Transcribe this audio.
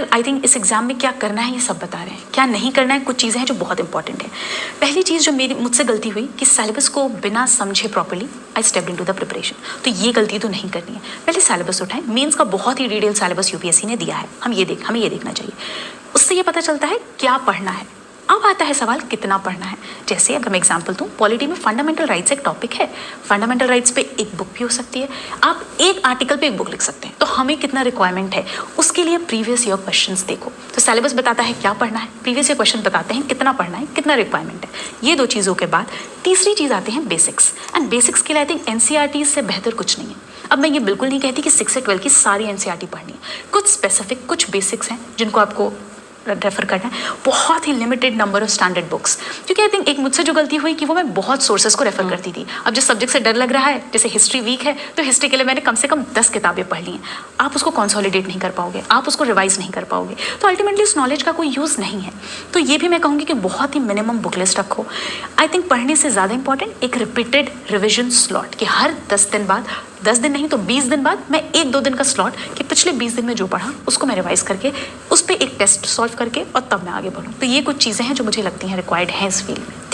I think इस exam में क्या करना है ये सब बता रहे हैं, क्या नहीं करना है कुछ चीज़ें हैं जो बहुत इंपॉर्टेंट है। पहली चीज़ जो मुझसे गलती हुई कि सिलेबस को बिना समझे properly I stepped into the preparation. तो ये गलती तो नहीं करनी है। पहले सिलेबस उठाएं, मेंस का बहुत ही डिटेल सिलेबस यूपीएससी ने दिया है, हमें ये देखना चाहिए। उससे ये पता चलता है क्या पढ़ना है। अब आता है सवाल कितना पढ़ना है। जैसे अगर मैं एग्जांपल दूं, पॉलिटी में फंडामेंटल राइट्स एक टॉपिक है। फंडामेंटल राइट्स पे एक बुक भी हो सकती है, आप एक आर्टिकल पे एक बुक लिख सकते हैं। तो हमें कितना रिक्वायरमेंट है उसके लिए प्रीवियस ईयर क्वेश्चंस देखो। तो सिलेबस बताता है क्या पढ़ना है, प्रीवियस ईयर क्वेश्चन बताते हैं कितना पढ़ना है, कितना रिक्वायरमेंट है। ये दो चीज़ों के बाद तीसरी चीज़ आती है बेसिक्स। एंड बेसिक्स के लिए आई थिंक एनसीईआरटी से बेहतर कुछ नहीं है। अब मैं ये बिल्कुल नहीं कहती कि 6 से 12 की सारी एनसीईआरटी पढ़नी है। कुछ स्पेसिफिक कुछ बेसिक्स हैं जिनको आपको रेफर करना है। बहुत ही limited number of standard books, क्योंकि आई थिंक एक मुझसे जो गलती हुई कि वो मैं बहुत सोर्सेज को रेफर करती थी। अब जिस सब्जेक्ट से डर लग रहा है, जैसे हिस्ट्री वीक है तो हिस्ट्री के लिए मैंने कम से कम 10 किताबें पढ़ ली हैं। आप उसको कंसोलिडेट नहीं कर पाओगे, आप उसको रिवाइज नहीं कर पाओगे, तो अल्टीमेटली उस नॉलेज का कोई यूज़ नहीं है। तो ये भी मैं कहूँगी कि बहुत ही मिनिमम बुक लिस्ट रखो। आई थिंक पढ़ने से ज़्यादा इंपॉर्टेंट एक रिपीटेड रिविजन स्लॉट, कि हर 10 दिन बाद, 10 दिन नहीं तो 20 दिन बाद मैं 1-2 दिन का स्लॉट, कि पिछले 20 दिन में जो पढ़ा उसको मैं रिवाइज करके उस पर एक टेस्ट सॉल्व करके और तब मैं आगे बढ़ूँ। तो ये कुछ चीज़ें हैं जो मुझे लगती हैं रिक्वायर्ड हैं इस फील्ड में।